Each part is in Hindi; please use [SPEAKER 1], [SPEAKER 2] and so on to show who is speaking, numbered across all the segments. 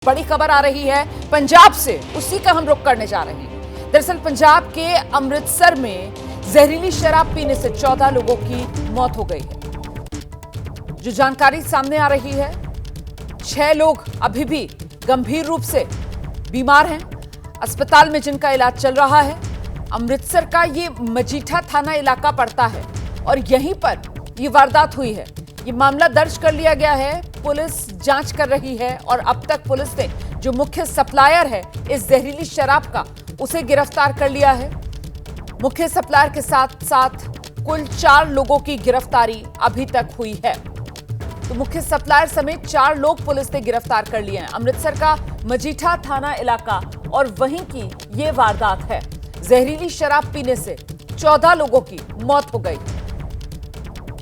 [SPEAKER 1] बड़ी खबर आ रही है पंजाब से, उसी का हम रुख करने जा रहे हैं। दरअसल पंजाब के अमृतसर में जहरीली शराब पीने से 14 लोगों की मौत हो गई है। जो जानकारी सामने आ रही है, 6 लोग अभी भी गंभीर रूप से बीमार हैं, अस्पताल में जिनका इलाज चल रहा है। अमृतसर का ये मजीठा थाना इलाका पड़ता है और यहीं पर ये वारदात हुई है। ये मामला दर्ज कर लिया गया है, पुलिस जांच कर रही है और अब तक पुलिस ने जो मुख्य सप्लायर है इस जहरीली शराब का, उसे गिरफ्तार कर लिया है। मुख्य सप्लायर के साथ साथ कुल 4 लोगों की गिरफ्तारी अभी तक हुई है। तो मुख्य सप्लायर समेत 4 लोग पुलिस ने गिरफ्तार कर लिए हैं। अमृतसर का मजीठा थाना इलाका और वहीं की ये वारदात है। जहरीली शराब पीने से 14 लोगों की मौत हो गई।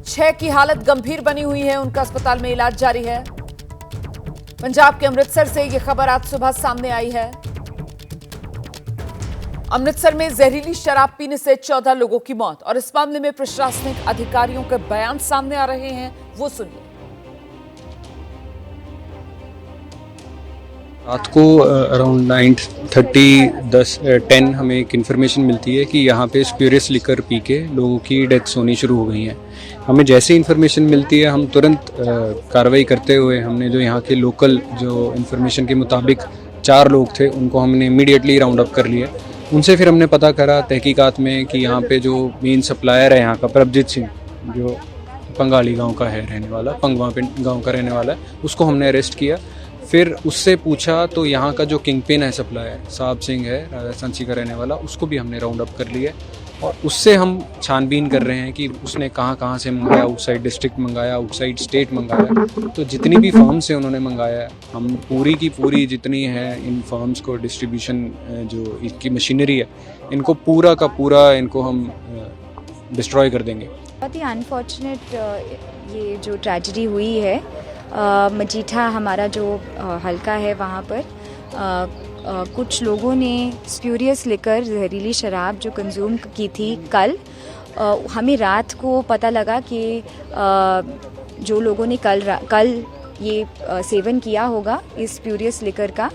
[SPEAKER 1] 6 की हालत गंभीर बनी हुई है, उनका अस्पताल में इलाज जारी है। पंजाब के अमृतसर से यह खबर आज सुबह सामने आई है। अमृतसर में जहरीली शराब पीने से 14 लोगों की मौत और इस मामले में प्रशासनिक अधिकारियों के बयान सामने आ रहे हैं, वो सुनिए।
[SPEAKER 2] रात को अराउंड 10 हमें एक इन्फॉर्मेशन मिलती है कि यहाँ पे स्प्यूरियस लिकर पी के लोगों की डेथ्स होनी शुरू हो गई हैं। हमें जैसे इन्फॉर्मेशन मिलती है हम तुरंत कार्रवाई करते हुए हमने जो यहाँ के लोकल जो इन्फॉर्मेशन के मुताबिक 4 लोग थे उनको हमने इमीडिएटली राउंड अप कर लिया। उनसे फिर हमने पता करा तहकीकात में कि यहाँ पे जो मेन सप्लायर है यहाँ का प्रभजीत सिंह, जो पंगाली गाँव का है रहने वाला, पंगवा गाँव का रहने वाला है, उसको हमने अरेस्ट किया। फिर उससे पूछा तो यहाँ का जो किंग पिन है सप्लायर साहब सिंह है, राजस्थान का रहने वाला, उसको भी हमने राउंड अप कर लिया और उससे हम छानबीन कर रहे हैं कि उसने कहाँ से मंगाया, आउटसाइड डिस्ट्रिक्ट मंगाया, आउटसाइड स्टेट मंगाया। तो जितनी भी फर्म से उन्होंने मंगाया है, हम पूरी की पूरी जितनी है इन फर्म्स को डिस्ट्रीब्यूशन जो इसकी मशीनरी है, इनको पूरा का पूरा इनको हम डिस्ट्रॉय कर देंगे।
[SPEAKER 3] बहुत ही अनफॉर्चुनेट ये जो ट्रेजेडी हुई है। मजीठा हमारा जो हल्का है वहाँ पर कुछ लोगों ने स्प्यूरियस लिकर जहरीली शराब जो कंज्यूम की थी कल। हमें रात को पता लगा कि जो लोगों ने कल ये सेवन किया होगा इस स्प्यूरियस लिकर का,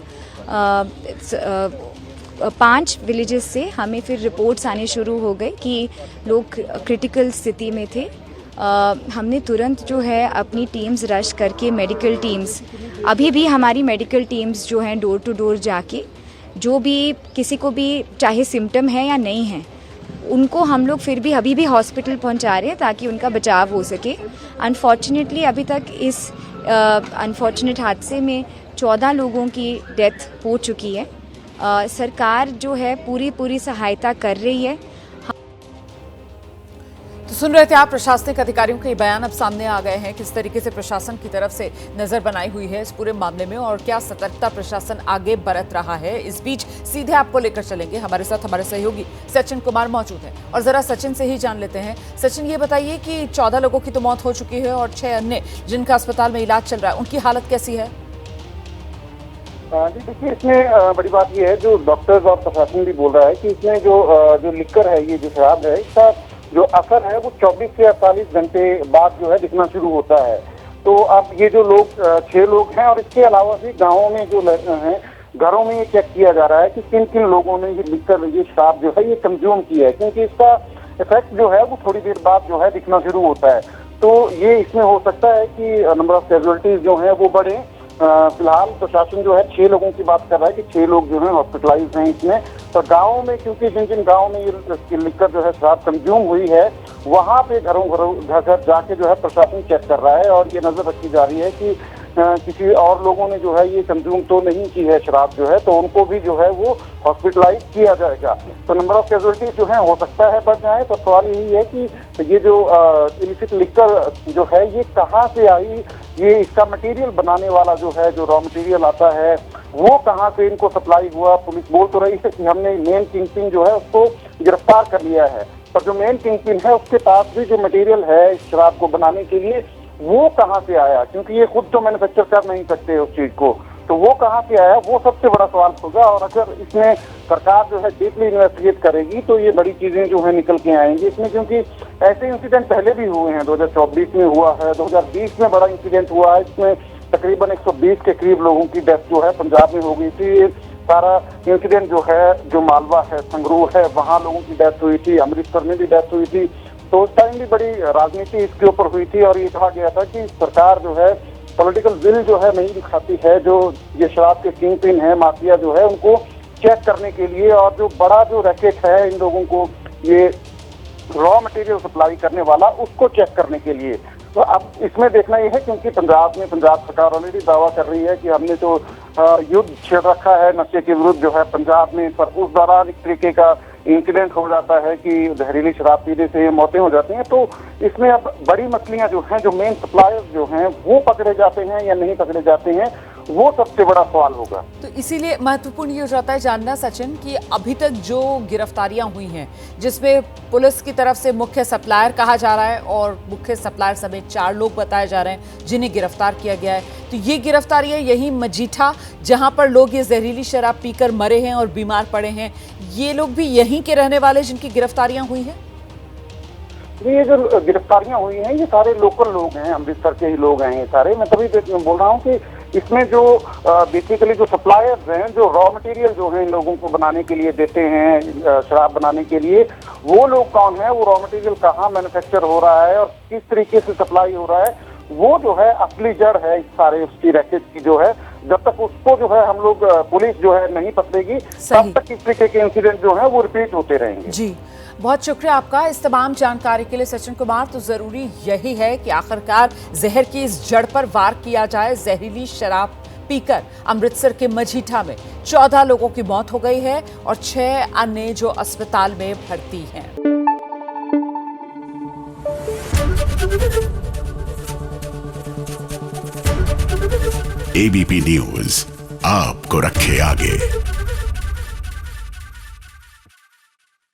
[SPEAKER 3] 5 विलेजेस से हमें फिर रिपोर्ट्स आने शुरू हो गए कि लोग क्रिटिकल स्थिति में थे। हमने तुरंत जो है अपनी टीम्स रश करके, मेडिकल टीम्स, अभी भी हमारी मेडिकल टीम्स जो हैं डोर टू डोर जाके जो भी किसी को भी चाहे सिम्टम है या नहीं है उनको हम लोग फिर भी अभी भी हॉस्पिटल पहुंचा रहे हैं ताकि उनका बचाव हो सके। अनफॉर्चुनेटली अभी तक इस अनफॉर्चुनेट हादसे में 14 लोगों की डेथ हो चुकी है। सरकार जो है पूरी सहायता कर रही है।
[SPEAKER 1] तो सुन रहे थे आप प्रशासनिक अधिकारियों के बयान अब सामने आ गए हैं, किस तरीके से प्रशासन की तरफ से नजर बनाई हुई है इस पूरे मामले में और क्या सतर्कता प्रशासन आगे बरत रहा है। इस बीच सीधे आपको लेकर चलेंगे, हमारे साथ हमारे सहयोगी सचिन कुमार मौजूद हैं और जरा सचिन से ही जान लेते हैं। सचिन, ये बताइए कि 14 लोगों की तो मौत हो चुकी है और 6 अन्य जिनका अस्पताल में इलाज चल रहा है, उनकी हालत कैसी है?
[SPEAKER 4] जी देखिए, इसमें बड़ी बात यह है, जो डॉक्टर्स और प्रशासन भी बोल रहा है कि इसमें जो लिकर है, ये जो शराब है, इसका जो असर है वो 24 से 48 घंटे बाद जो है दिखना शुरू होता है। तो अब ये जो लोग 6 लोग हैं और इसके अलावा भी गाँवों में जो हैं, घरों में ये चेक किया जा रहा है कि किन किन लोगों ने ये लिकर, ये शराब जो है ये कंज्यूम की है, क्योंकि इसका इफेक्ट जो है वो थोड़ी देर बाद जो है दिखना शुरू होता है। तो ये इसमें हो सकता है कि नंबर ऑफ कैजुअलिटीज जो है वो बढ़े। फिलहाल प्रशासन जो है 6 लोगों की बात कर रहा है कि 6 लोग जो है हॉस्पिटलाइज हैं इसमें। तो गाँव में, क्योंकि जिन गाँव में ये लिकर जो है शराब कंज्यूम हुई है, वहाँ पे घर जाके जो है प्रशासन चेक कर रहा है और ये नजर रखी जा रही है कि किसी और लोगों ने जो है ये कंज्यूम तो नहीं की है शराब जो है, तो उनको भी जो है वो हॉस्पिटलाइज किया जाएगा। तो नंबर ऑफ कैजुअलिटीज जो है हो सकता है बढ़ जाए। तो सवाल यही है कि ये जो इलिसिट लिकर जो है ये कहाँ से आई, ये इसका मटेरियल बनाने वाला जो है, जो रॉ मटेरियल आता है, वो कहाँ से इनको सप्लाई हुआ। पुलिस बोल तो रही है कि हमने मेन किंग पिन जो है उसको गिरफ्तार कर लिया है, पर जो मेन किंग पिन है उसके पास भी जो मटेरियल है इस शराब को बनाने के लिए, वो कहाँ से आया, क्योंकि ये खुद तो मैन्युफैक्चर कर नहीं सकते उस चीज को, तो वो कहाँ से आया, वो सबसे बड़ा सवाल होगा। और अगर इसमें सरकार जो है डीपली इन्वेस्टिगेट करेगी तो ये बड़ी चीजें जो है निकल के आएंगी इसमें, क्योंकि ऐसे इंसिडेंट पहले भी हुए हैं। 2024 में हुआ है, 2020 में बड़ा इंसिडेंट हुआ है, इसमें तकरीबन 120 के करीब लोगों की डेथ जो है पंजाब में हो गई थी। ये सारा इंसिडेंट जो है, जो मालवा है, संगरूर है, वहाँ लोगों की डेथ हुई थी, अमृतसर में भी डेथ हुई थी। तो उस टाइम भी बड़ी राजनीति इसके ऊपर हुई थी और ये कहा गया था कि सरकार जो है पॉलिटिकल विल जो है नहीं दिखाती है, जो ये शराब के किंग पिन है, माफिया जो है, उनको चेक करने के लिए, और जो बड़ा जो रैकेट है इन लोगों को ये रॉ मटेरियल सप्लाई करने वाला, उसको चेक करने के लिए। तो अब इसमें देखना ये है, क्योंकि पंजाब सरकार ऑलरेडी दावा कर रही है कि हमने तो युद्ध छेड़ रखा है नशे के विरुद्ध जो है पंजाब में, पर उस दौरान एक तरीके का इंसिडेंट हो जाता है कि जहरीली शराब पीने से मौतें हो जाती हैं। तो इसमें अब बड़ी मछलियां जो हैं, जो मेन सप्लायर्स जो हैं, वो पकड़े जाते हैं या नहीं पकड़े जाते हैं, वो सबसे बड़ा सवाल होगा।
[SPEAKER 1] तो इसीलिए महत्वपूर्ण ये हो जाता है जानना सचिन कि अभी तक जो गिरफ्तारियां हुई हैं, जिसमें पुलिस की तरफ से मुख्य सप्लायर कहा जा रहा है और मुख्य सप्लायर समेत 4 लोग बताए जा रहे हैं जिन्हें गिरफ्तार किया गया है, तो ये गिरफ्तारियां यही मजीठा जहां पर लोग ये जहरीली शराब पीकर मरे हैं और बीमार पड़े हैं, ये लोग भी यहीं के रहने वाले जिनकी गिरफ्तारियां हुई हैं?
[SPEAKER 4] ये जो गिरफ्तारियां हुई हैं ये सारे लोकल लोग हैं, अमृतसर के ही लोग हैं ये सारे। मैं तभी बोल रहा हूँ कि इसमें जो बेसिकली जो सप्लायर्स हैं, जो रॉ मटेरियल जो है इन लोगों को बनाने के लिए देते हैं, शराब बनाने के लिए, वो लोग कौन है, वो रॉ मटेरियल कहाँ मैन्युफैक्चर हो रहा है और किस तरीके से सप्लाई हो रहा है, वो जो है असली जड़ है इस सारे उसकी रैकेट की जो है। जब तक उसको जो है हम लोग पुलिस जो है नहीं पकड़ेगी, तब तक इस तरीके के इंसिडेंट जो है वो रिपीट होते रहेंगे।
[SPEAKER 1] जी, बहुत शुक्रिया आपका इस तमाम जानकारी के लिए सचिन कुमार। तो जरूरी यही है कि आखिरकार जहर की इस जड़ पर वार किया जाए। जहरीली शराब पीकर अमृतसर के मजीठा में 14 लोगों की मौत हो गई है और 6 अन्य जो अस्पताल में भर्ती हैं।
[SPEAKER 5] एबीपी न्यूज आपको रखे आगे।